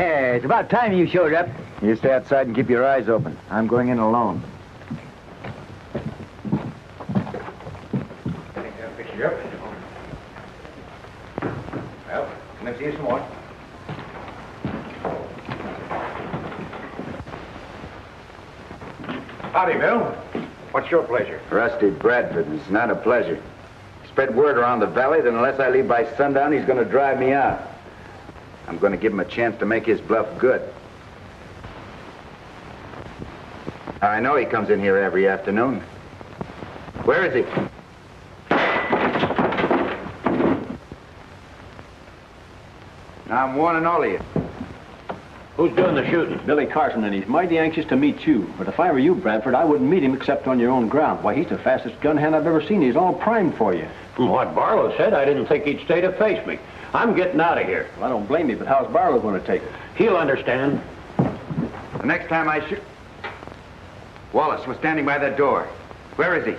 Hey, it's about time you showed up. You stay outside and keep your eyes open. I'm going in alone. Pick you up. Well, come and see you some more. Howdy, Bill. What's your pleasure? Rusty Bradford. It's not a pleasure. Spread word around the valley that unless I leave by sundown, he's going to drive me out. I'm going to give him a chance to make his bluff good. I know he comes in here every afternoon. Where is he? Now, I'm warning all of you. Who's doing the shooting? Billy Carson, and he's mighty anxious to meet you. But if I were you, Bradford, I wouldn't meet him except on your own ground. Why, he's the fastest gun hand I've ever seen. He's all primed for you. From what Barlow said, I didn't think he'd stay to face me. I'm getting out of here. Well, I don't blame you, but how's Barlow going to take it? He'll understand. The next time I shoot... Wallace was standing by that door. Where is he?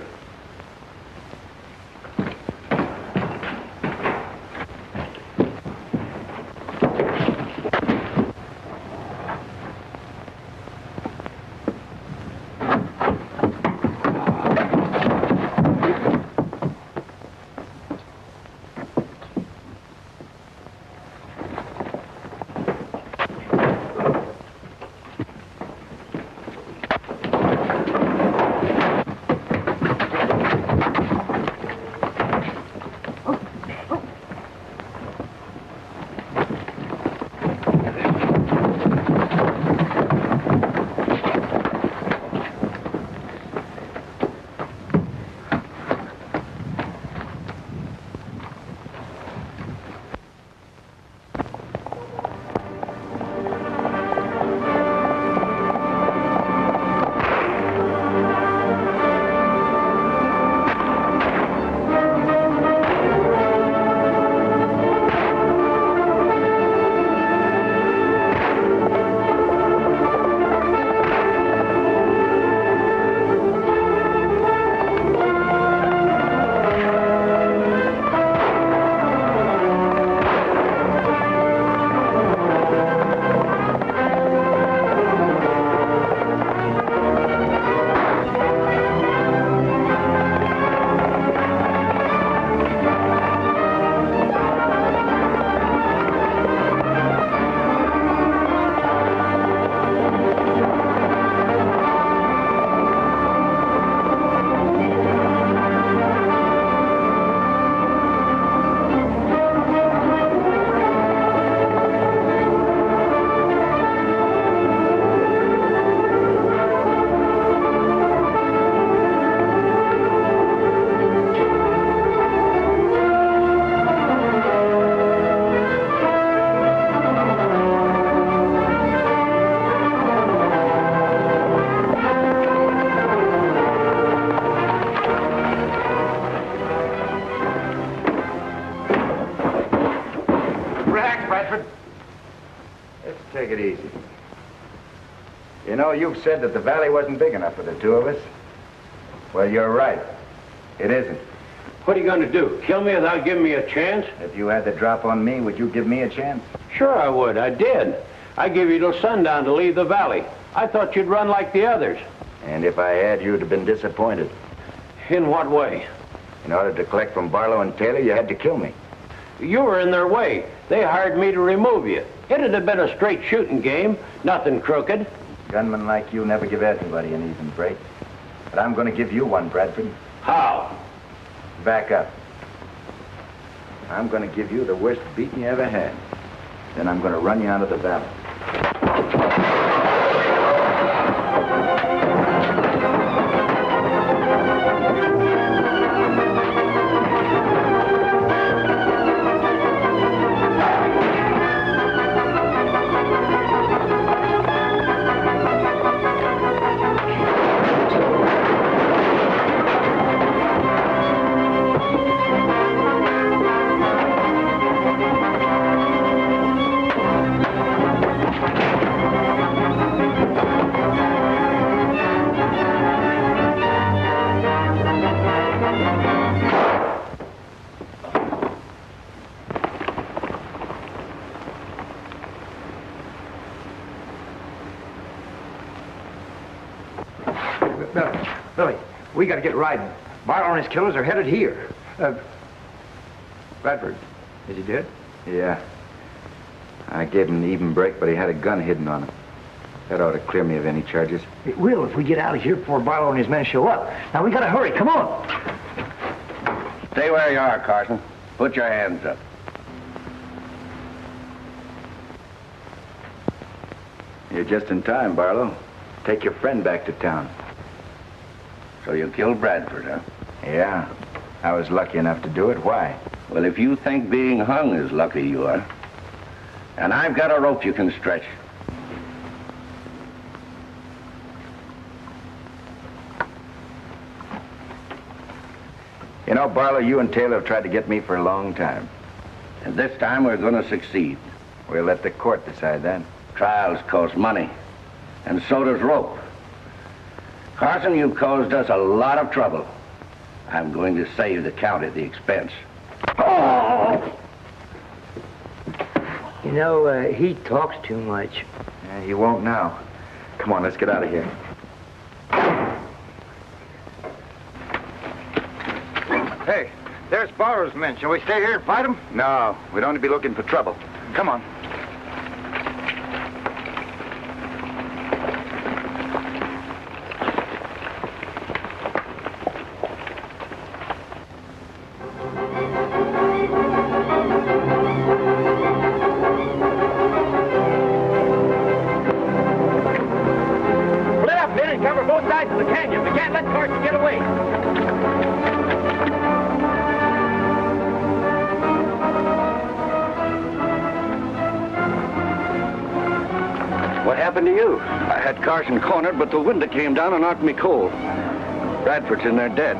You've said that the valley wasn't big enough for the two of us. Well, you're right. It isn't. What are you going to do? Kill me without giving me a chance? If you had the drop on me, would you give me a chance? Sure I would. I did. I gave you till sundown to leave the valley. I thought you'd run like the others. And if I had, you'd have been disappointed. In what way? In order to collect from Barlow and Taylor, you had to kill me. You were in their way. They hired me to remove you. It'd have been a straight shooting game, nothing crooked. Gunmen like you never give everybody an even break. But I'm going to give you one, Bradford. How? Back up. I'm going to give you the worst beating you ever had. Then I'm going to run you out of the valley. Billy, we got to get riding. Barlow and his killers are headed here. Bradford, is he dead? Yeah. I gave him an even break, but he had a gun hidden on him. That ought to clear me of any charges. It will if we get out of here before Barlow and his men show up. Now, we got to hurry. Come on. Stay where you are, Carson. Put your hands up. You're just in time, Barlow. Take your friend back to town. So you killed Bradford, huh? Yeah. I was lucky enough to do it. Why? Well, if you think being hung is lucky, you are. And I've got a rope you can stretch. You know, Barlow, you and Taylor have tried to get me for a long time. And this time we're going to succeed. We'll let the court decide that. Trials cost money. And so does rope. Carson, you've caused us a lot of trouble. I'm going to save the county the expense. Oh! You know, he talks too much. Yeah, he won't now. Come on, let's get out of here. Hey, there's Barlow's men. Shall we stay here and fight them? No, we'd only be looking for trouble. Come on. Split up, men, and cover both sides of the canyon. We can't let Carson get away. What happened to you? I had Carson cornered, but the window came down and knocked me cold. Bradford's in there dead.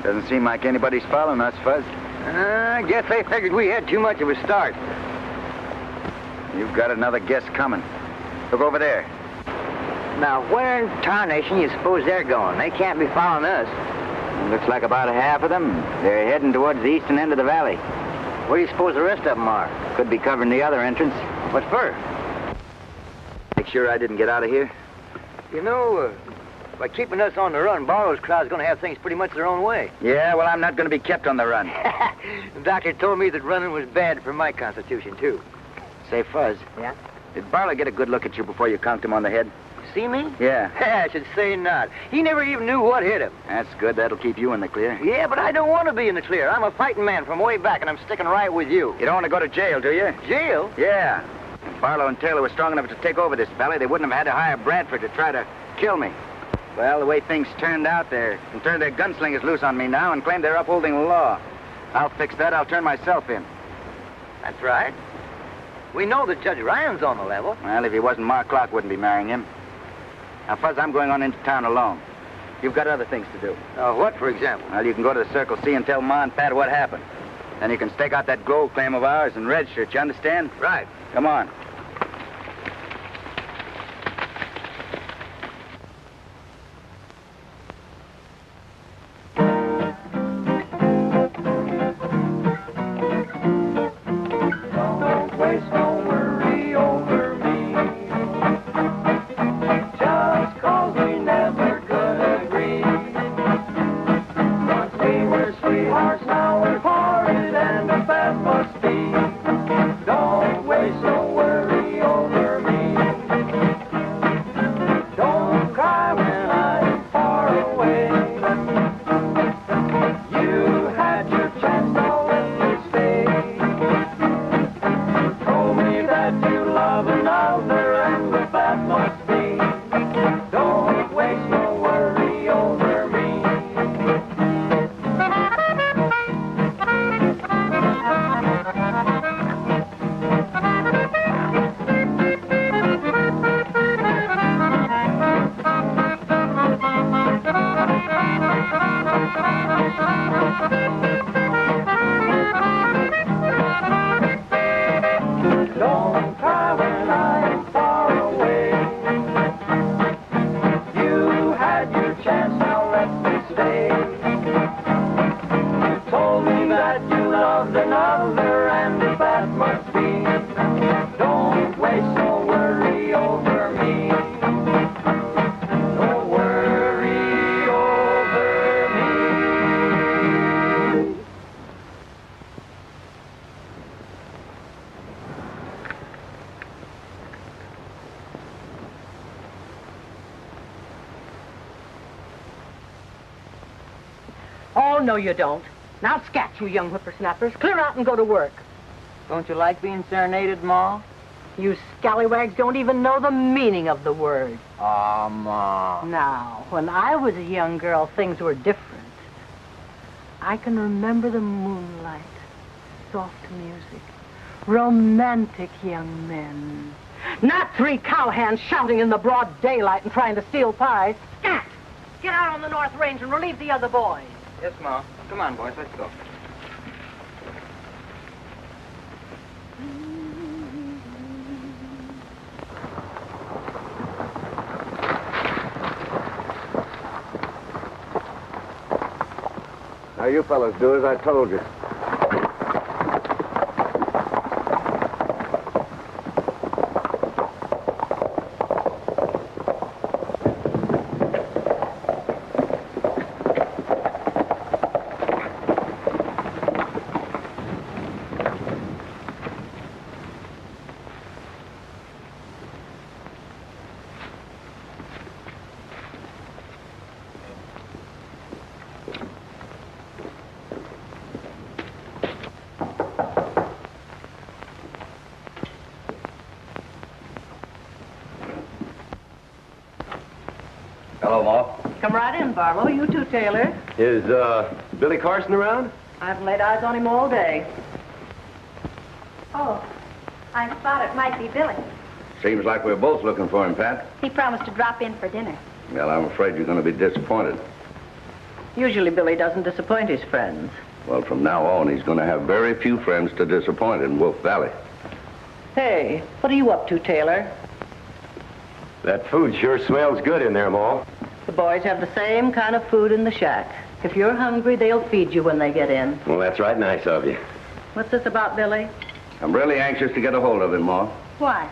Doesn't seem like anybody's following us, Fuzz. I guess they figured we had too much of a start. You've got another guess coming. Look over there. Now, where in tarnation you suppose they're going? They can't be following us. Looks like about a half of them. They're heading towards the eastern end of the valley. Where do you suppose the rest of them are? Could be covering the other entrance. What for? Make sure I didn't get out of here. You know, by keeping us on the run, Barlow's crowd's going to have things pretty much their own way. Yeah, well, I'm not going to be kept on the run. The doctor told me that running was bad for my constitution, too. Say, Fuzz. Yeah? Did Barlow get a good look at you before you conked him on the head? See me? Yeah. I should say not. He never even knew what hit him. That's good. That'll keep you in the clear. Yeah, but I don't want to be in the clear. I'm a fighting man from way back, and I'm sticking right with you. You don't want to go to jail, do you? Jail? Yeah. If Barlow and Taylor were strong enough to take over this valley, they wouldn't have had to hire Bradford to try to kill me. Well, the way things turned out, they can turn their gunslingers loose on me now and claim they're upholding the law. I'll fix that. I'll turn myself in. That's right. We know that Judge Ryan's on the level. Well, if he wasn't, Mark Clark wouldn't be marrying him. Now, Fuzz, I'm going on into town alone. You've got other things to do. What, for example? Well, you can go to the Circle C and tell Ma and Pat what happened. Then you can stake out that gold claim of ours and red shirt, you understand? Right. Come on. no, you don't. Now scat, you young whippersnappers. Clear out and go to work. Don't you like being serenaded, Ma? You scallywags don't even know the meaning of the word. Aw, Ma. Now, when I was a young girl, things were different. I can remember the moonlight, soft music, romantic young men. Not 3 cowhands shouting in the broad daylight and trying to steal pies. Scat! Get out on the North Range and relieve the other boys. Yes, Ma. Come on, boys, let's go. Now, you fellas do as I told you. Hello, Ma. Come right in, Barlow. You too, Taylor. Is, Billy Carson around? I haven't laid eyes on him all day. Oh, I thought it might be Billy. Seems like we're both looking for him, Pat. He promised to drop in for dinner. Well, I'm afraid you're going to be disappointed. Usually Billy doesn't disappoint his friends. Well, from now on, he's going to have very few friends to disappoint in Wolf Valley. Hey, what are you up to, Taylor? That food sure smells good in there, Ma. The boys have the same kind of food in the shack. If you're hungry, they'll feed you when they get in. Well, that's right nice of you. What's this about, Billy? I'm really anxious to get a hold of him, Ma. Why?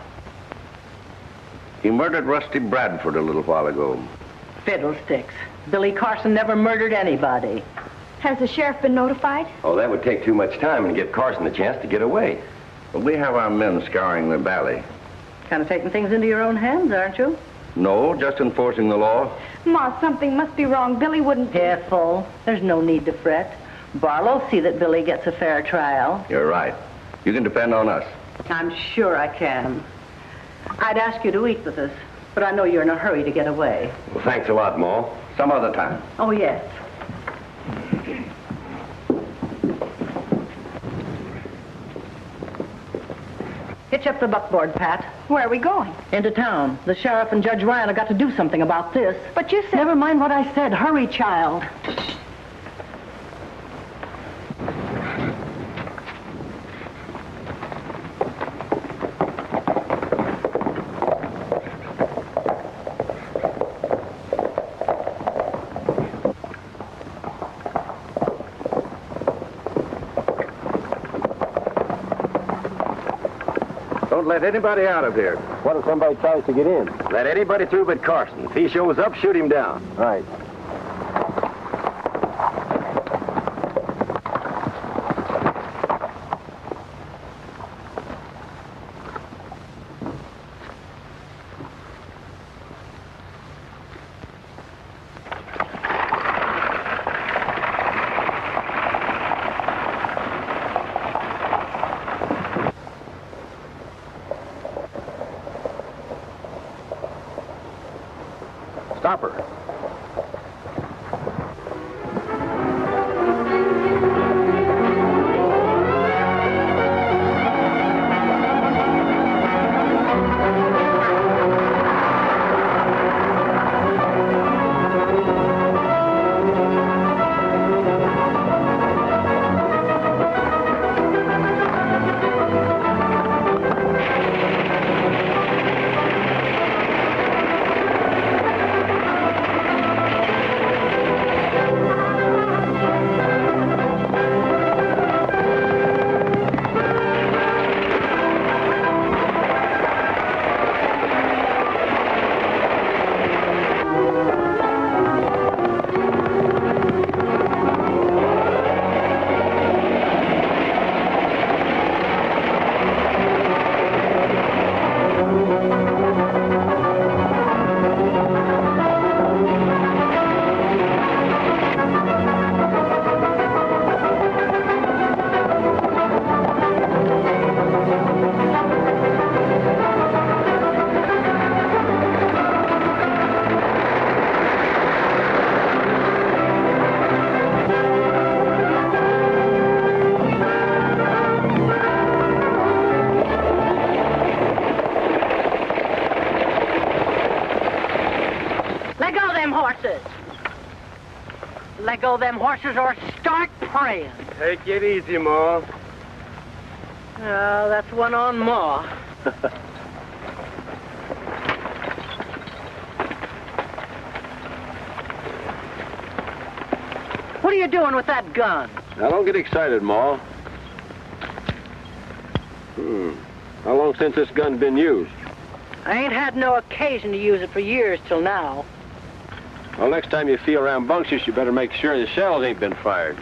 He murdered Rusty Bradford a little while ago. Fiddlesticks. Billy Carson never murdered anybody. Has the sheriff been notified? Oh, that would take too much time and give Carson a chance to get away. But we have our men scouring the valley. Kind of taking things into your own hands, aren't you? No, just enforcing the law. Ma, something must be wrong. Billy wouldn't... Careful. There's no need to fret. Barlow see that Billy gets a fair trial. You're right. You can depend on us. I'm sure I can. I'd ask you to eat with us, but I know you're in a hurry to get away. Well, thanks a lot, Ma. Some other time. Oh, yes. Hitch up the buckboard, Pat. Where are we going? Into town. The sheriff and Judge Ryan have got to do something about this. But you said... Never mind what I said. Hurry, child. Don't let anybody out of here. What if somebody tries to get in? Let anybody through but Carson. If he shows up, shoot him down. Right. Stop her. horses. Let go of them horses or start praying. Take it easy, Ma. Oh, that's one on Ma. What are you doing with that gun? Now, don't get excited, Ma. How long since this gun's been used? I ain't had no occasion to use it for years till now. Well, next time you feel rambunctious, you better make sure the shells ain't been fired.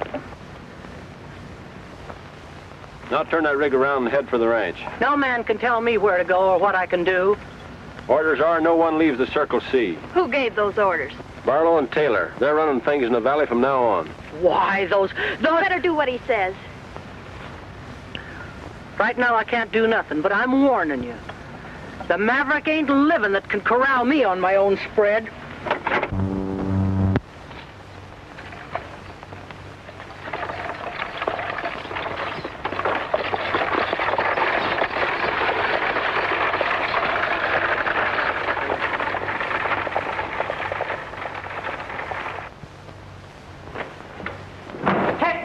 Now turn that rig around and head for the ranch. No man can tell me where to go or what I can do. Orders are no one leaves the Circle C. Who gave those orders? Barlow and Taylor. They're running things in the valley from now on. Why, those... Better do what he says. Right now I can't do nothing, but I'm warning you. The maverick ain't living that can corral me on my own spread.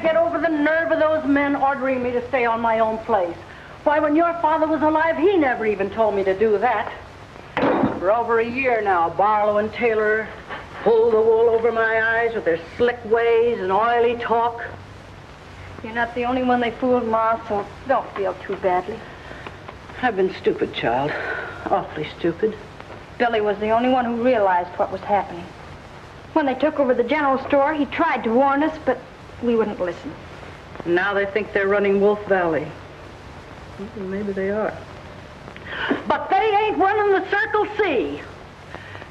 Get over the nerve of those men ordering me to stay on my own place. Why, when your father was alive, he never even told me to do that. For over a year now, Barlow and Taylor pull the wool over my eyes with their slick ways and oily talk. You're not the only one they fooled, Ma, so don't feel too badly. I've been stupid, child. Awfully stupid. Billy was the only one who realized what was happening. When they took over the general store, he tried to warn us, but we wouldn't listen. Now they think they're running Wolf Valley. Well, maybe they are. But they ain't running the Circle C.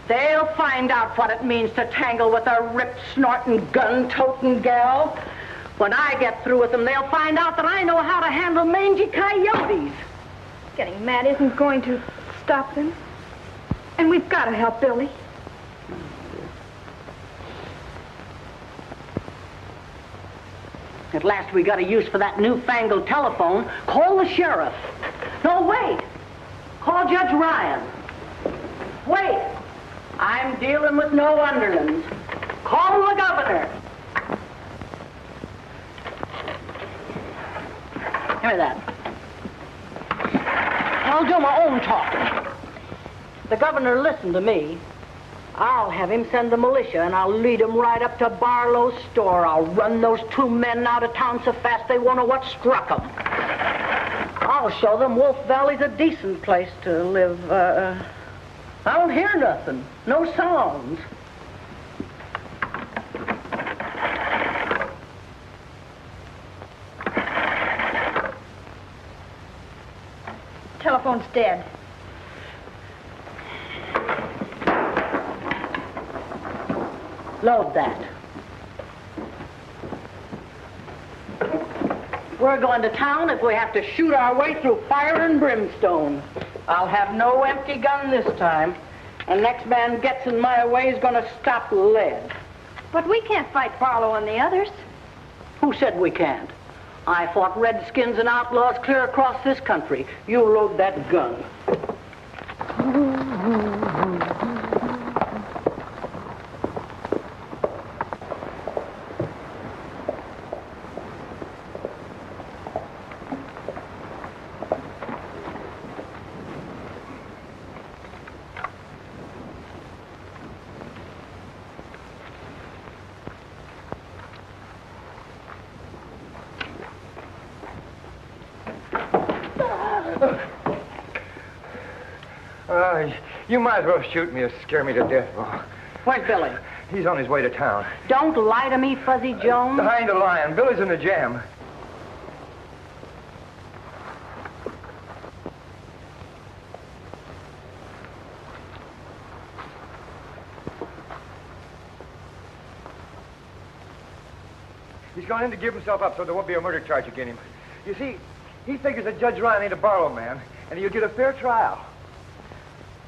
They'll find out what it means to tangle with a rip-snorting, gun-toting gal. When I get through with them, they'll find out that I know how to handle mangy coyotes. Getting mad isn't going to stop them. And we've got to help Billy. At last we got a use for that newfangled telephone. Call the sheriff. No, wait. Call Judge Ryan. Wait. I'm dealing with no underlings. Call the governor. Give me that. I'll do my own talking. The governor listened to me. I'll have him send the militia, and I'll lead them right up to Barlow's store. I'll run those two men out of town so fast they won't know what struck them. I'll show them Wolf Valley's a decent place to live. I don't hear nothing. No sounds. Telephone's dead. Load that. We're going to town if we have to shoot our way through fire and brimstone. I'll have no empty gun this time. And next man gets in my way is going to stop lead. But we can't fight Barlow and the others. Who said we can't? I fought redskins and outlaws clear across this country. You load that gun. You might as well shoot me or scare me to death, Ma. Where's Billy? He's on his way to town. Don't lie to me, Fuzzy Jones. I ain't a lying. Billy's in the jam. He's gone in to give himself up so there won't be a murder charge against him. You see, he figures that Judge Ryan ain't a Barlow man, and he'll get a fair trial.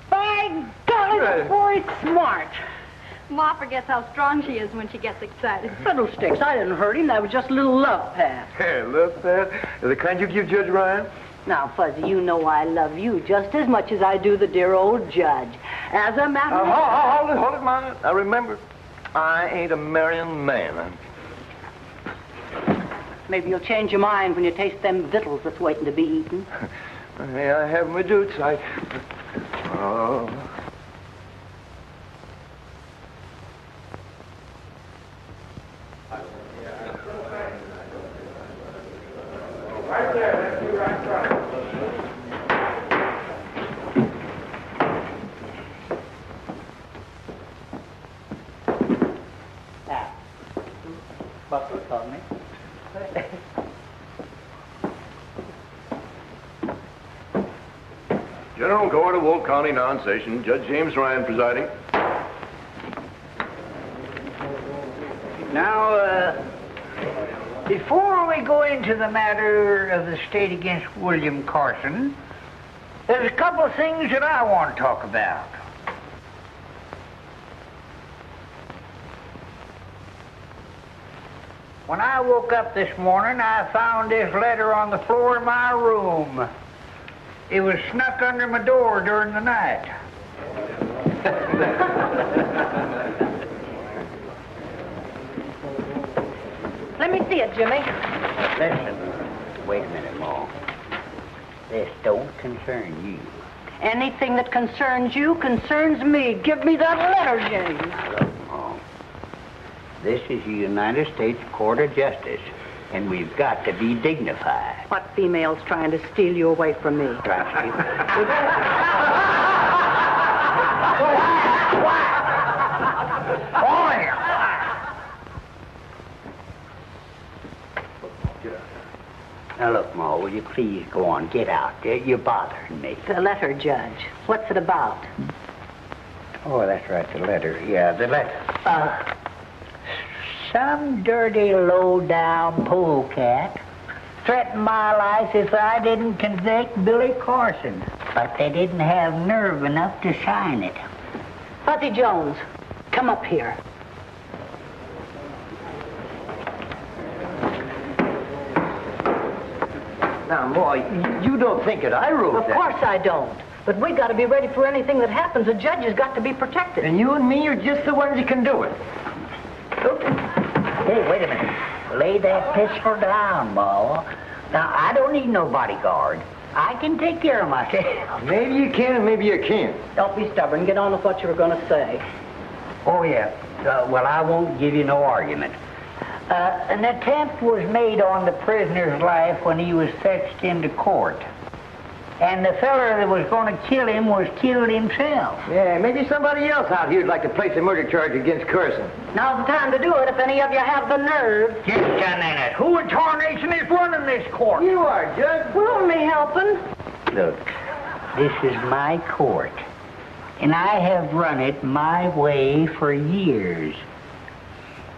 By golly, the boy's smart. Ma forgets how strong she is when she gets excited. Fiddlesticks, I didn't hurt him. That was just a little love pat. Hey, love that? The kind you give Judge Ryan? Now, Fuzzy, you know I love you just as much as I do the dear old judge. As a matter of hold it, Ma. I remember. I ain't a marrying man. Maybe you'll change your mind when you taste them victuals that's waiting to be eaten. May I have my doots? Oh. Right there, that's you right front. Now, Buckle told me. General Court of Wolf County non-session. Judge James Ryan presiding. Now, before we go into the matter of the state against William Carson, there's a couple of things that I want to talk about. When I woke up this morning, I found this letter on the floor of my room. It was snuck under my door during the night. Let me see it, Jimmy. Listen, wait a minute, Ma. This don't concern you. Anything that concerns you concerns me. Give me that letter, James. Look, Ma. This is the United States Court of Justice, and we've got to be dignified. What female's trying to steal you away from me? Trust you. Now, look, Ma, will you please go on? Get out. You're bothering me. The letter, Judge. What's it about? Oh, that's right, the letter. Yeah, the letter. Some dirty, low-down polecat threatened my life if I didn't convict Billy Carson. But they didn't have nerve enough to sign it. Fuzzy Jones, come up here. Now, boy, you don't think that I wrote that? Of course I don't. But we got to be ready for anything that happens. The judge has got to be protected. And you and me are just the ones that can do it. Hey, wait a minute. Lay that pistol down, Ma. Now, I don't need no bodyguard. I can take care of myself. Maybe you can and maybe you can't. Don't be stubborn. Get on with what you were going to say. Oh, yeah. Well, I won't give you no argument. An attempt was made on the prisoner's life when he was fetched into court. And the feller that was going to kill him was killed himself. Yeah, maybe somebody else out here would like to place a murder charge against Carson. Now's the time to do it if any of you have the nerve. Just a minute. Who in tarnation is running this court? You are, Judge. We're only helping. Look, this is my court. And I have run it my way for years.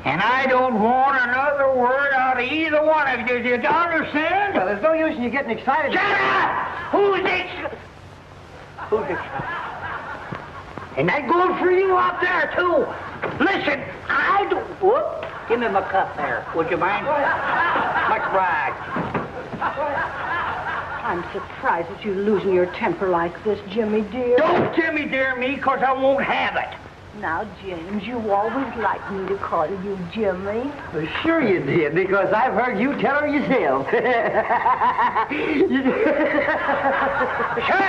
And I don't want another word out of either one of you. Do you understand? Well, there's no use in you getting excited. Shut up! Who's this? Who's this? And that goes for you out there, too. Listen, I don't... Whoop. Give me my cup there. Would you mind? Much obliged. I'm surprised at you losing your temper like this, Jimmy dear. Don't Jimmy dear me, because I won't have it. Now, James, you always liked me to call you Jimmy. Well, sure you did, because I've heard you tell her yourself. Shut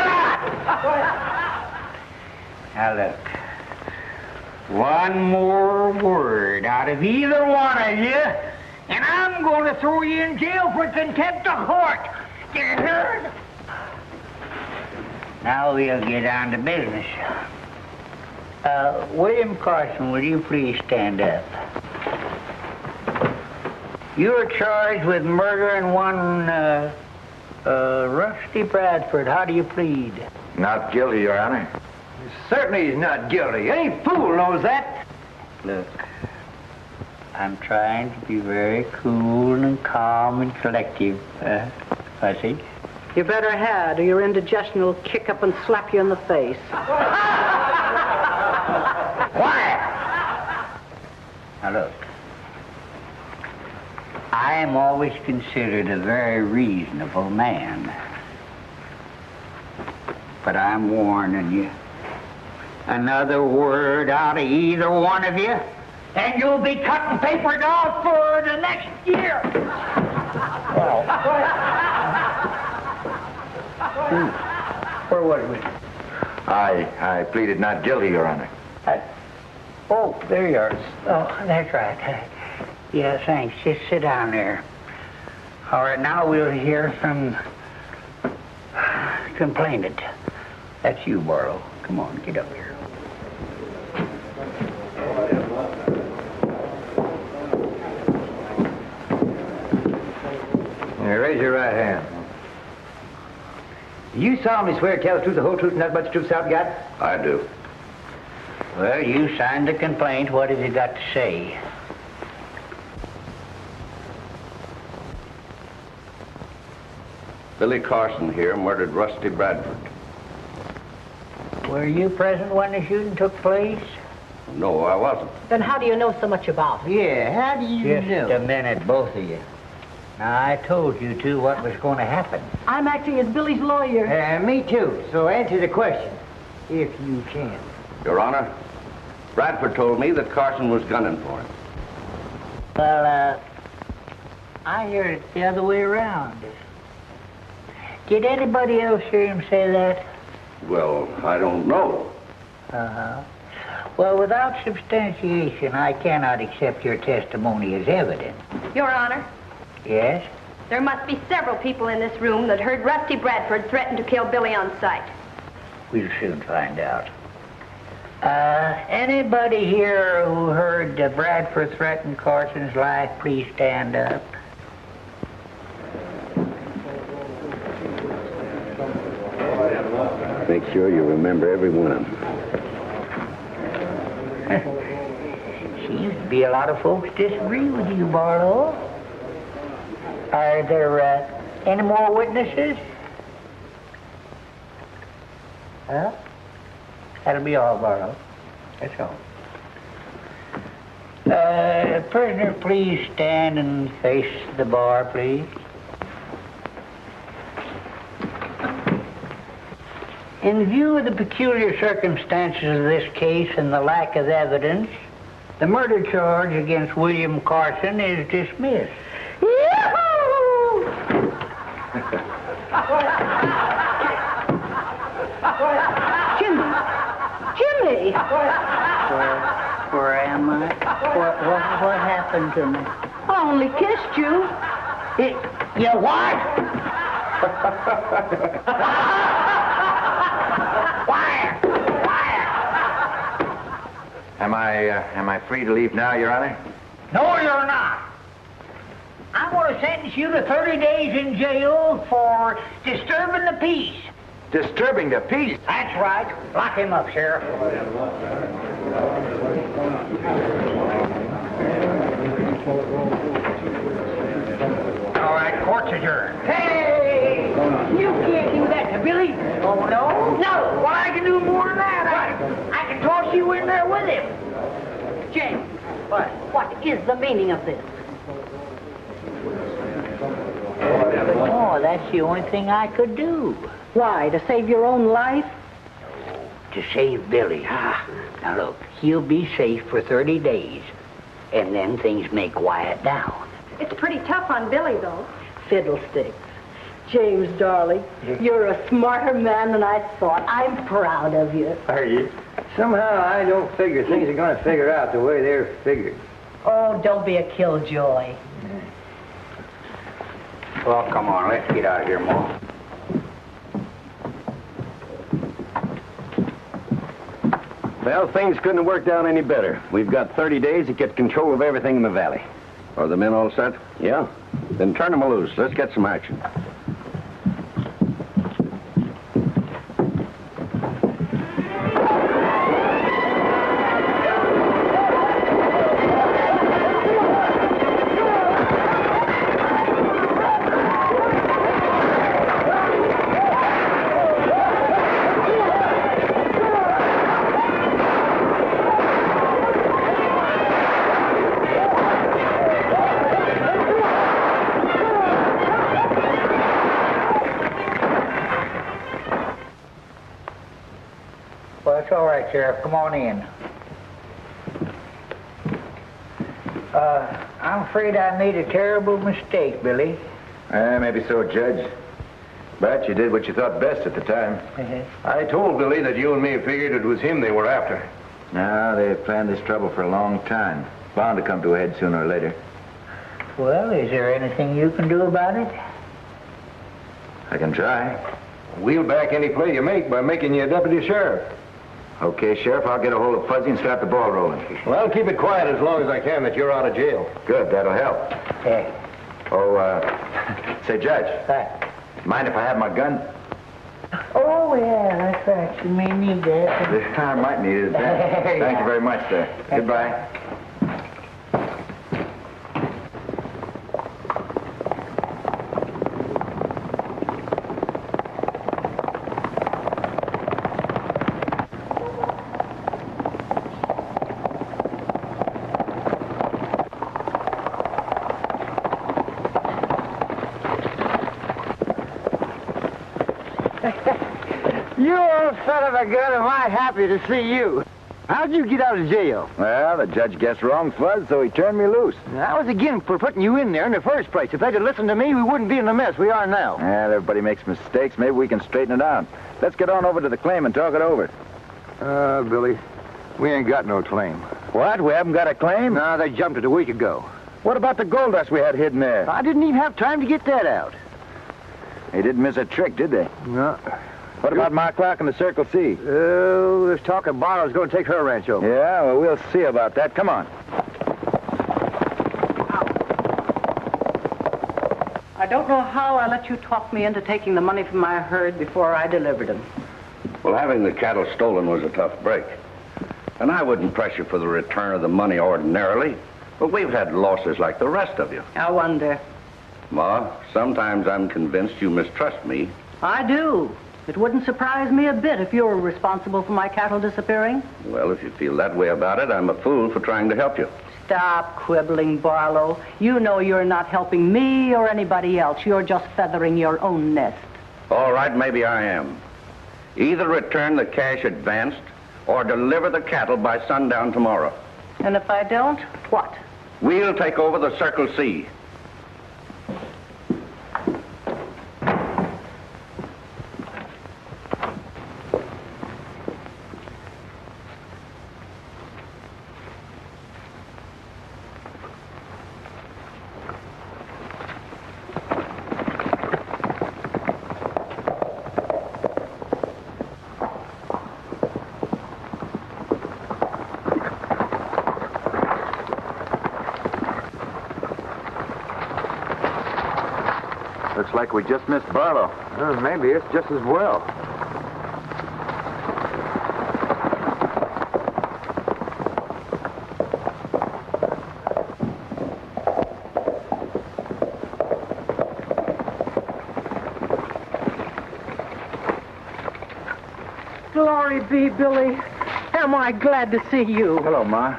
up! Now, look. One more word out of either one of you, and I'm going to throw you in jail for contempt of court. You heard? Now we'll get on to business. William Carson, will you please stand up? You're charged with murdering one, Rusty Bradford. How do you plead? Not guilty, Your Honor. Certainly he's not guilty. Any fool knows that. Look, I'm trying to be very cool and calm and collective, Fuzzy. You better had, or your indigestion will kick up and slap you in the face. Quiet! Now look, I am always considered a very reasonable man. But I'm warning you. Another word out of either one of you, and you'll be cutting paper dolls for the next year. Well, where was we? I pleaded not guilty, Your Honor. Oh, there you are. Oh, that's right. Yeah, thanks. Just sit down there. All right, now we'll hear from complainant. That's you, Barlow. Come on, get up here. Now, raise your right hand. Do you solemnly swear to tell the truth, the whole truth, and nothing but the truth, so help you God? I do. Well, you signed the complaint. What have you got to say? Billy Carson here murdered Rusty Bradford. Were you present when the shooting took place? No, I wasn't. Then how do you know so much about it? Yeah, how do you Just know? a minute, both of you. Now, I told you two what was going to happen. I'm acting as Billy's lawyer. Me too. So answer the question, if you can. Your Honor, Bradford told me that Carson was gunning for him. Well, I heard it the other way around. Did anybody else hear him say that? Well, I don't know. Uh-huh. Well, without substantiation, I cannot accept your testimony as evidence. Your Honor, Yes? there must be several people in this room that heard Rusty Bradford threaten to kill Billy on sight. We'll soon find out. Anybody here who heard Bradford threaten Carson's life, please stand up. Make sure you remember every one of them. Seems to be a lot of folks disagree with you, Barlow. Are there any more witnesses? Huh? That'll be all, Barlow. That's all. Prisoner, please stand and face the bar, please. In view of the peculiar circumstances of this case and the lack of evidence, the murder charge against William Carson is dismissed. Yahoo! Jimmy! Where am I? What happened to me? I only kissed you. You what? Fire! Am I free to leave now, Your Honor? No, you're not. I'm going to sentence you to 30 days in jail for disturbing the peace. Disturbing the peace? That's right. Lock him up, Sheriff. All right, court's adjourned. Hey! You can't do that to Billy. Oh, no? No. Well, I can do more than that. I can toss you in there with him. James, what is the meaning of this? Oh, that's the only thing I could do. Why, to save your own life? To save Billy. Now, look, he'll be safe for 30 days, and then things may quiet down. It's pretty tough on Billy, though. Fiddlesticks. James, darling, you're a smarter man than I thought. I'm proud of you. Are you? Somehow I don't figure things are going to figure out the way they're figured. Oh, don't be a killjoy. Well, come on, let's get out of here, Ma. Well, things couldn't have worked out any better. We've got 30 days to get control of everything in the valley. Are the men all set? Yeah? Then turn them loose. Let's get some action. Well, it's all right, Sheriff. Come on in. I'm afraid I made a terrible mistake, Billy. Maybe so, Judge. But you did what you thought best at the time. I told Billy that you and me figured it was him they were after. No, they've planned this trouble for a long time. Bound to come to a head sooner or later. Well, is there anything you can do about it? I can try. We'll back any play you make by making you a deputy sheriff. Okay, Sheriff, I'll get a hold of Fuzzy and start the ball rolling. Well, I'll keep it quiet as long as I can that you're out of jail. Good, that'll help. Yeah. Oh, say, Judge, mind if I have my gun? Oh, yeah, that's right. You may need that. I might need it. Thank you very much, sir. Goodbye. You old son of a gun, am I happy to see you. How'd you get out of jail? Well, the judge guessed wrong, Fuzz, so he turned me loose. I was again for putting you in there in the first place. If they'd have listened to me, we wouldn't be in the mess we are now. Well, everybody makes mistakes. Maybe we can straighten it out. Let's get on over to the claim and talk it over. Billy, we ain't got no claim. What? We haven't got a claim? No, they jumped it a week ago. What about the gold dust we had hidden there? I didn't even have time to get that out. They didn't miss a trick, did they? No. What about my clock and the Circle C? Oh, there's talk of Barlow's going to take her ranch over. Yeah, well, we'll see about that. Come on. I don't know how I let you talk me into taking the money from my herd before I delivered them. Well, having the cattle stolen was a tough break. And I wouldn't press you for the return of the money ordinarily, but we've had losses like the rest of you. I wonder. Ma, sometimes I'm convinced you mistrust me. I do. It wouldn't surprise me a bit if you were responsible for my cattle disappearing. Well, if you feel that way about it, I'm a fool for trying to help you. Stop quibbling, Barlow. You know you're not helping me or anybody else. You're just feathering your own nest. All right, maybe I am. Either return the cash advanced or deliver the cattle by sundown tomorrow. And if I don't, what? We'll take over the Circle C. Looks like we just missed Barlow. Maybe it's just as well. Glory be, Billy. Am I glad to see you. Hello, Ma.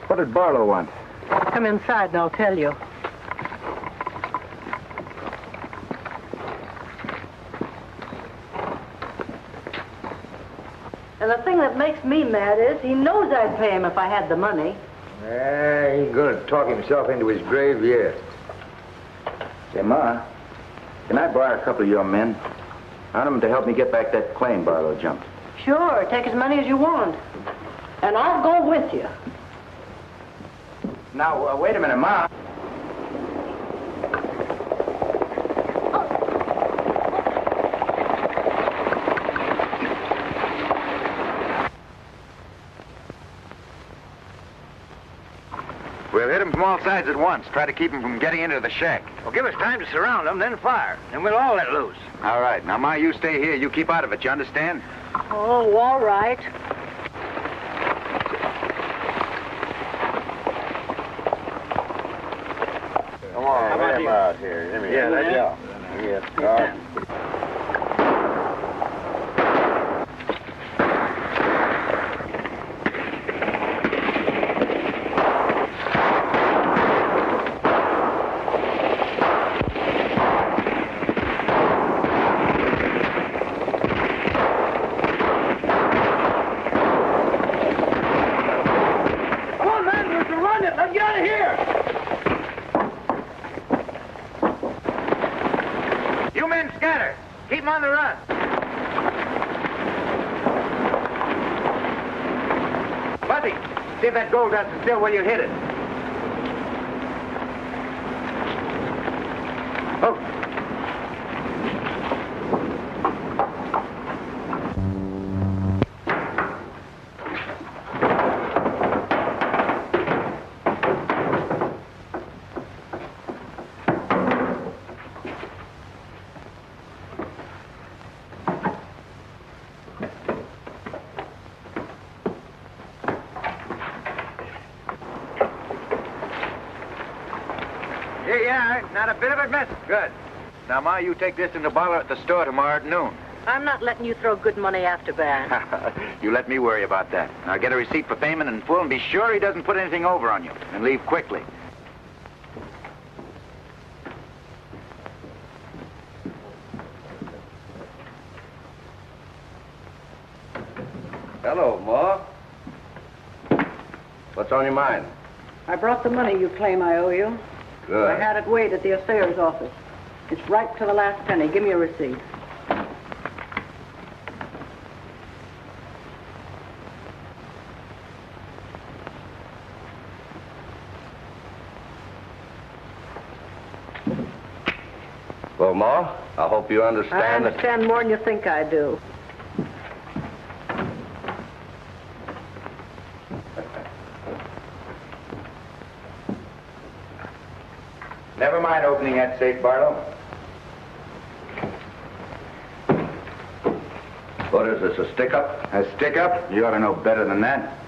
What did Barlow want? Come inside and I'll tell you. And the thing that makes me mad is he knows I'd pay him if I had the money. He's going to talk himself into his grave yet. Say, Ma, can I borrow a couple of your men? I want them to help me get back that claim Barlow jumped. Sure, take as many as you want. And I'll go with you. Now, wait a minute, Ma. We'll hit them from all sides at once. Try to keep them from getting into the shack. Well, give us time to surround them, then fire. And we'll all let loose. All right. Now, Ma, you stay here. You keep out of it. You understand? Oh, all right. Come on, let him out here. Yeah, let's go. Yeah. Come on, man, we're surrounded. Let's get out of here. Fuzzy, see if that gold dust is still where you hit it. Oh. Yeah, not a bit of it missing. Good. Now, Ma, you take this into Barlow at the store tomorrow at noon. I'm not letting you throw good money after bad. You let me worry about that. Now, get a receipt for payment in full and be sure he doesn't put anything over on you. And leave quickly. Hello, Ma. What's on your mind? I brought the money you claim I owe you. Good. I had it weighed at the assayer's office. It's right to the last penny. Give me a receipt. Well, Ma, I hope you understand I understand more than you think I do. Never mind opening that safe, Barlow. What is this, a stick-up? A stick-up? You ought to know better than that.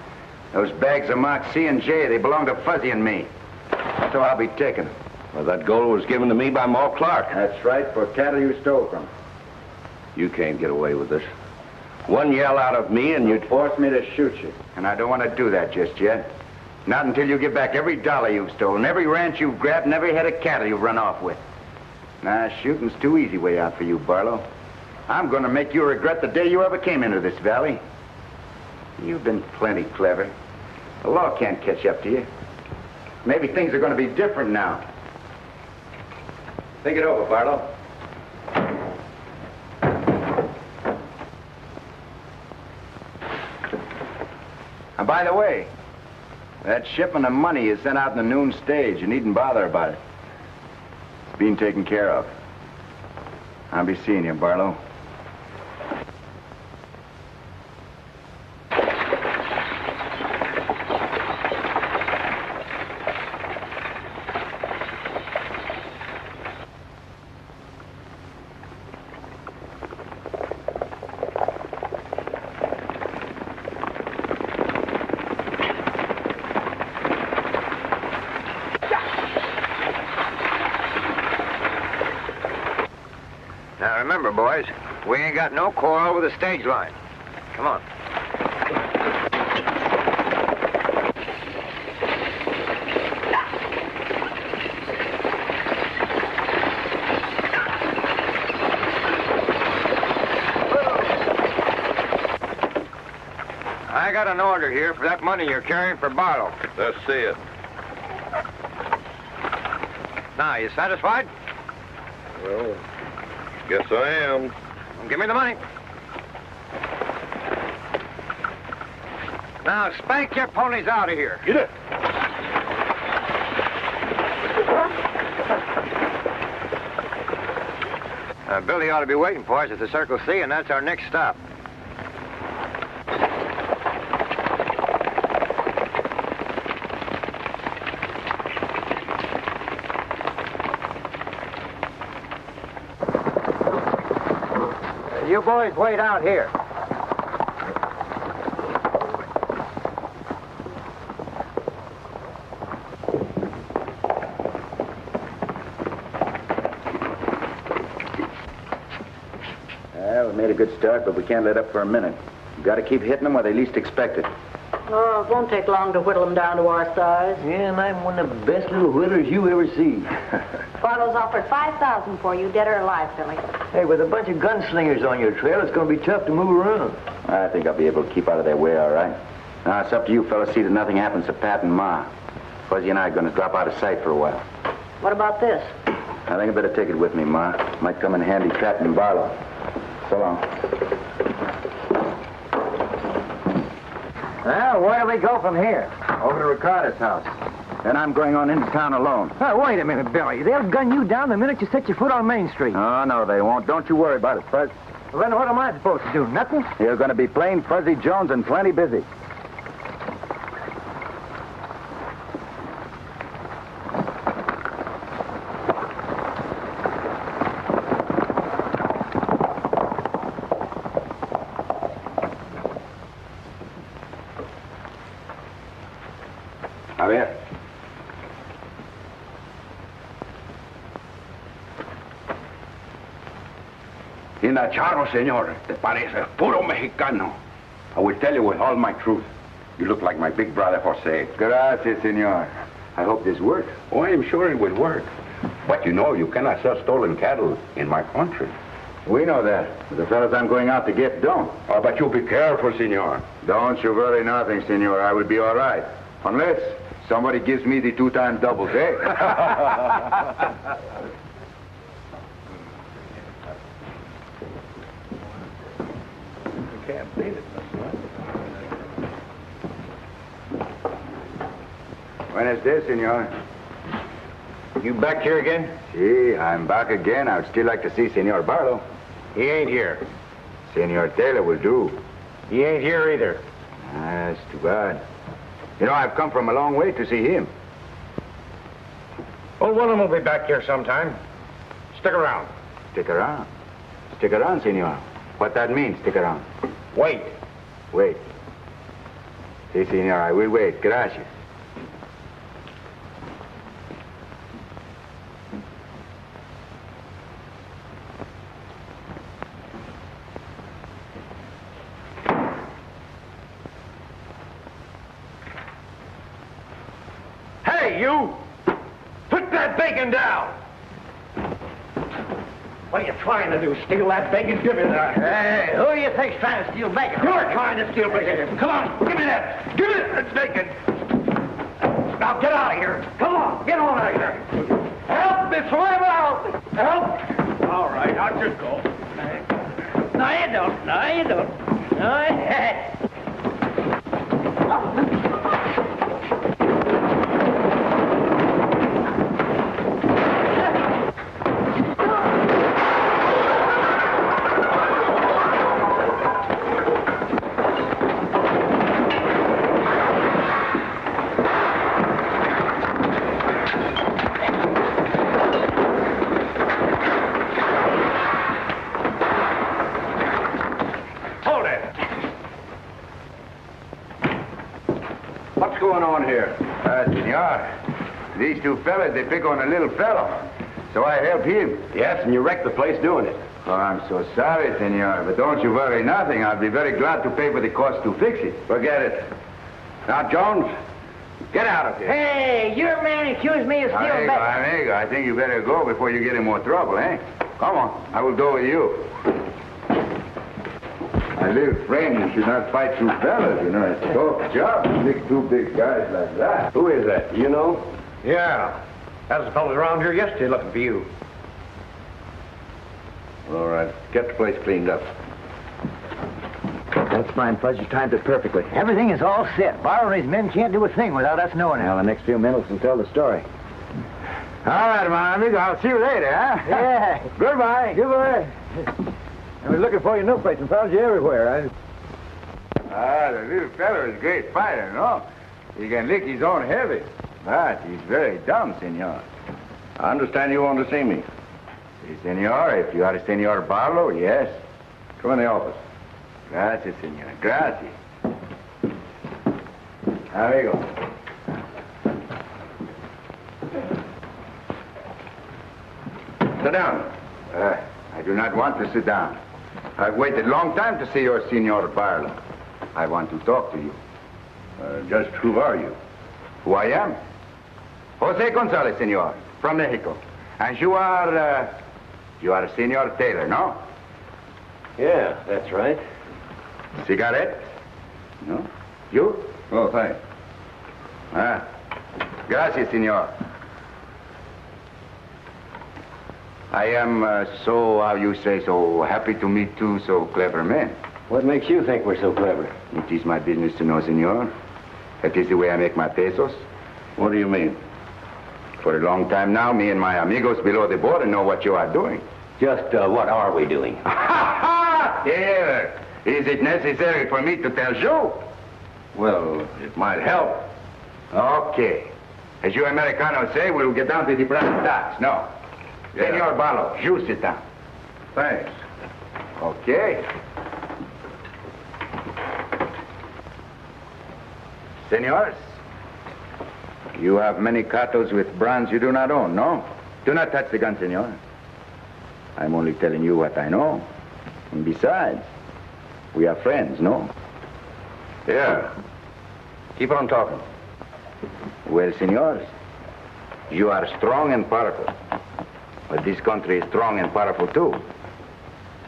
Those bags are marked C and J. They belong to Fuzzy and me. That's how I'll be taken. Well, that gold was given to me by Ma Clark. That's right, for cattle you stole from. You can't get away with this. One yell out of me and you'd... Force me to shoot you. And I don't want to do that just yet. Not until you give back every dollar you've stolen, every ranch you've grabbed, and every head of cattle you've run off with. Nah, shooting's too easy way out for you, Barlow. I'm going to make you regret the day you ever came into this valley. You've been plenty clever. The law can't catch up to you. Maybe things are going to be different now. Think it over, Barlow. And by the way, that shipment of money is sent out in the noon stage. You needn't bother about it. It's being taken care of. I'll be seeing you, Barlow. Now remember, boys, we ain't got no quarrel with the stage line. Come on. I got an order here for that money you're carrying for Barlow. Let's see it. Now, you satisfied? Well, guess I am. Well, give me the money. Now, spank your ponies out of here. Get it. Billy ought to be waiting for us at the Circle C, and that's our next stop. You boys wait out here. We made a good start, but we can't let up for a minute. We've got to keep hitting them where they least expect it. Oh, it won't take long to whittle them down to our size. Yeah, and I'm one of the best little whitters you ever see. Barlow's offered $5,000 for you, dead or alive, Billy. Hey, with a bunch of gunslingers on your trail, it's going to be tough to move around. I think I'll be able to keep out of their way, all right. Now, it's up to you fellas to see that nothing happens to Pat and Ma. Fuzzy and I are going to drop out of sight for a while. What about this? I think I better take it with me, Ma. Might come in handy trapping Barlow. So long. Well, where do we go from here? Over to Ricardo's house. Then I'm going on into town alone. Oh, wait a minute, Billy. They'll gun you down the minute you set your foot on Main Street. Oh, no, they won't. Don't you worry about it, Fuzz. Well, then what am I supposed to do? Nothing? You're going to be plain Fuzzy Jones and plenty busy. A ver. In the Charro, senor, te parece puro mexicano. I will tell you with all my truth. You look like my big brother, Jose. Gracias, senor. I hope this works. Oh, I am sure it will work. But you know, you cannot sell stolen cattle in my country. We know that. But the fellas I'm going out to get don't. Oh, but you be careful, senor. Don't you worry nothing, senor. I will be all right. Unless somebody gives me the 2 times doubles, eh? Can't beat it, Buenos dias, senor. You back here again? See, I'm back again. I would still like to see Senor Barlow. He ain't here. Senor Taylor will do. He ain't here either. That's too bad. You know, I've come from a long way to see him. Well, one of them will be back here sometime. Stick around. Stick around. Stick around, senor. What that means, stick around. Wait. Wait. Si, senor, I will wait. Gracias. Hey, you! Put that bacon down! What are you trying to do? Steal that bacon? Give me that. Hey, who do you think's trying to steal bacon? You're trying to steal bacon. Come on, give me that. Give me that bacon. Now get out of here. Come on, get on out of here. Help me swim out. Help. All right, I'll just go. No, you don't. No, you don't. No, you... What's going on here? Senor, these 2 fellas, they pick on a little fellow. So I help him. Yes, and you wrecked the place doing it. Oh, I'm so sorry, senor, but don't you worry nothing. I'll be very glad to pay for the cost to fix it. Forget it. Now, Jones, get out of here. Hey, your man accused me of stealing bacon. Amigo, I think you better go before you get in more trouble, eh? Come on, I will go with you. My little friend, you should not fight 2 fellas, you know. It's a tough job to pick 2 big guys like that. Who is that? Do you know? Yeah. That was the fellas around here yesterday looking for you. All right. Get the place cleaned up. That's fine, Fuzz. You timed it perfectly. Everything is all set. Barlow and his men can't do a thing without us knowing it. Well, the next few minutes will tell the story. All right, my amigo. I'll see you later, huh? Yeah. Goodbye. Goodbye. I was looking for you in no place and found you everywhere. The little fellow is a great fighter, no? He can lick his own heavy. But he's very dumb, senor. I understand you want to see me. Si, senor. If you are Senor Barlow, yes. Come in the office. Gracias, senor. Gracias. Amigo. Sit down. I do not want to sit down. I've waited a long time to see your Senor Barlow. I want to talk to you. Just who are you? Who I am? Jose Gonzalez, senor, from Mexico. And you are Senor Taylor, no? Yeah, that's right. Cigarette? No? You? Oh, thanks. Gracias, senor. I am so, how you say, so happy to meet 2 so clever men. What makes you think we're so clever? It is my business to know, senor. That is the way I make my pesos. What do you mean? For a long time now, me and my amigos below the border know what you are doing. Just what are we doing? Here. Is it necessary for me to tell you? Well, it might help. Okay. As you Americanos say, we'll get down to the brass tacks. No. Yeah. Senor Barlow, you sit down. Thanks. Okay. Senors, you have many cartels with brands you do not own, no? Do not touch the gun, senor. I'm only telling you what I know. And besides, we are friends, no? Yeah. Keep on talking. Well, senors, you are strong and powerful. But this country is strong and powerful, too.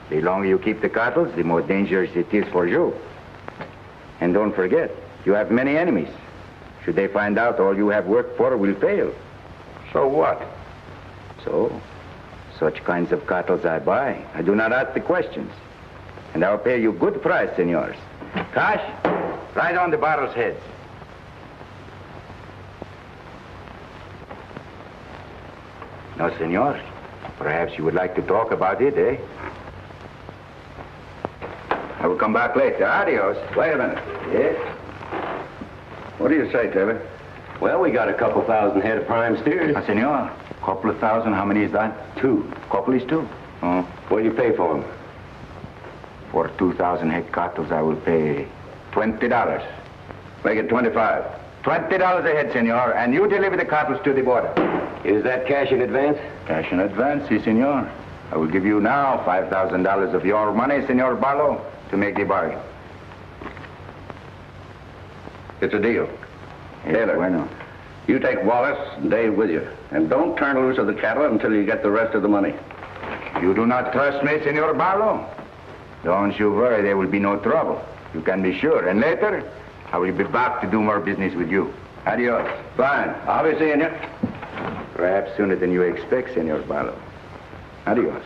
The longer you keep the cartels, the more dangerous it is for you. And don't forget, you have many enemies. Should they find out all you have worked for will fail. So what? So, such kinds of cartels I buy. I do not ask the questions. And I'll pay you good price, senors. Cash, right on the barrel's heads. No, senor. Perhaps you would like to talk about it, eh? I will come back later. Adios. Wait a minute. Yes? What do you say, Taylor? Well, we got a couple thousand head of prime steers. Senor, couple of thousand, how many is that? 2. Couple is 2. Oh. What do you pay for them? For 2,000 head cartels, I will pay $20. Make it 25. $20 a head, senor, and you deliver the cartels to the border. Is that cash in advance? Cash in advance, si, senor. I will give you now $5,000 of your money, Senor Barlow, to make the bargain. It's a deal. Taylor, bueno. You take Wallace and Dave with you, and don't turn loose of the cattle until you get the rest of the money. You do not trust me, Senor Barlow? Don't you worry, there will be no trouble. You can be sure. And later, I will be back to do more business with you. Adios. Fine. I'll be seeing you. Perhaps sooner than you expect, Senor Barlow. Adios.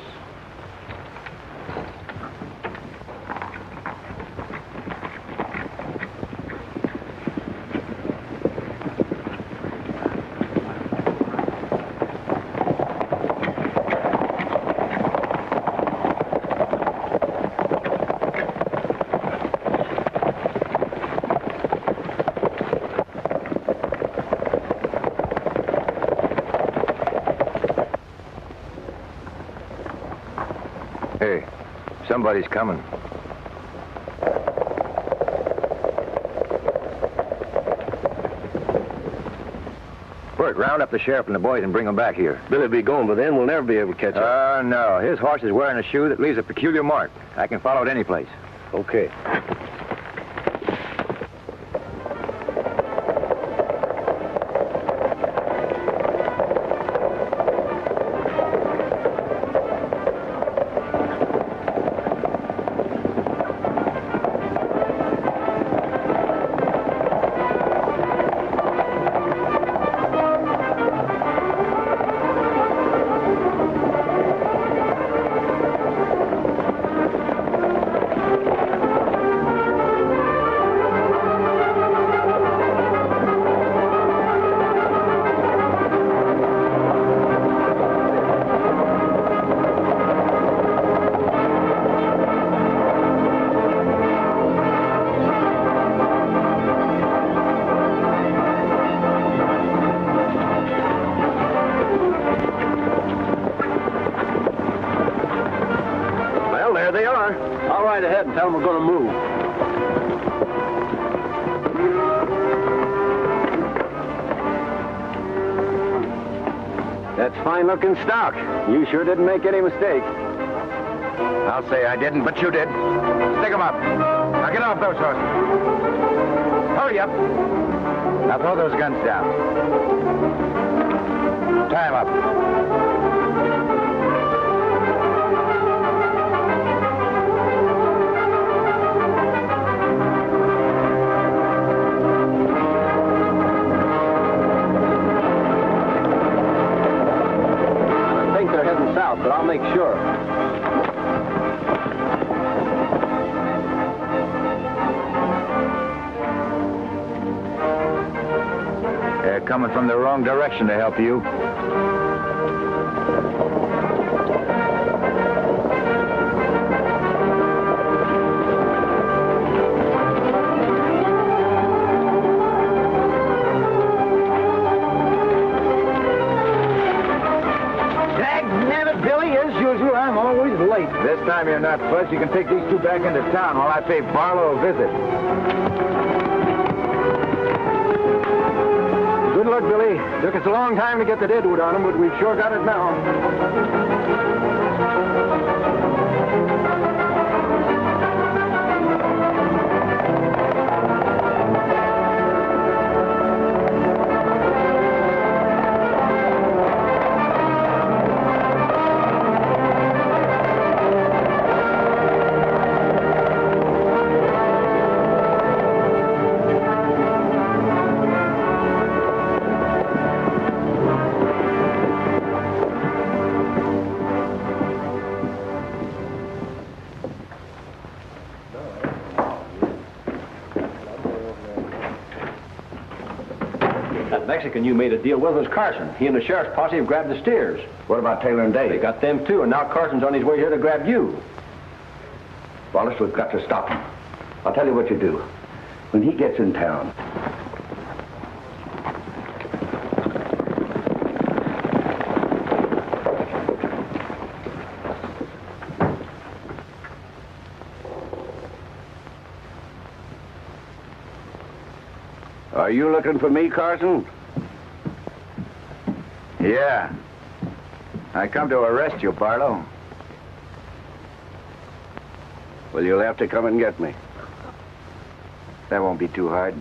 Hey, somebody's coming. Bert, round up the sheriff and the boys and bring them back here. Billy'll be going, but then we'll never be able to catch up. No. His horse is wearing a shoe that leaves a peculiar mark. I can follow it any place. Okay. Ahead and tell them we're going to move. That's fine-looking stock. You sure didn't make any mistake. I'll say I didn't, but you did. Stick 'em up. Now get off those horses. Hurry up. Now throw those guns down. Tie 'em up. But I'll make sure. coming from the wrong direction to help you. This time you're not, Fuzz. You can take these two back into town while I pay Barlow a visit. Good luck, Billy. Took us a long time to get the deadwood on him, but we've sure got it now. Mexican you made a deal with was Carson. He and the sheriff's posse have grabbed the steers. What about Taylor and Dave? They got them too, and now Carson's on his way here to grab you. Wallace, we've got to stop him. I'll tell you what you do. When he gets in town, Are you looking for me, Carson? Yeah. I come to arrest you, Barlow. Well, you'll have to come and get me. That won't be too hard.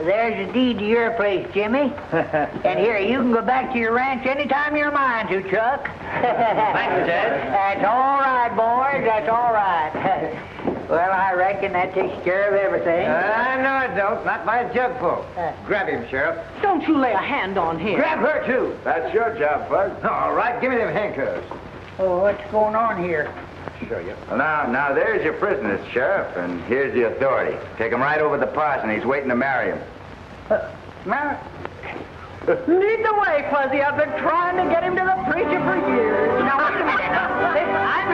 There's the deed to your place, Jimmy. And here, you can go back to your ranch anytime you're mind to, Chuck. Thank you, Dad. That's all right, boys. That's all right. Well, I reckon that takes care of everything. No, it don't. Not by a jugful. Grab him, Sheriff. Don't you lay a hand on him. Grab her, too. That's your job, Bud. All right, give me them handcuffs. Oh, what's going on here? Show you. Well, now, there's your prisoners, Sheriff, and here's the authority. Take him right over to the parson. He's waiting to marry him. Mary? Lead the way, Fuzzy. I've been trying to get him to the preacher for years. Now, wait a minute. Now, I'm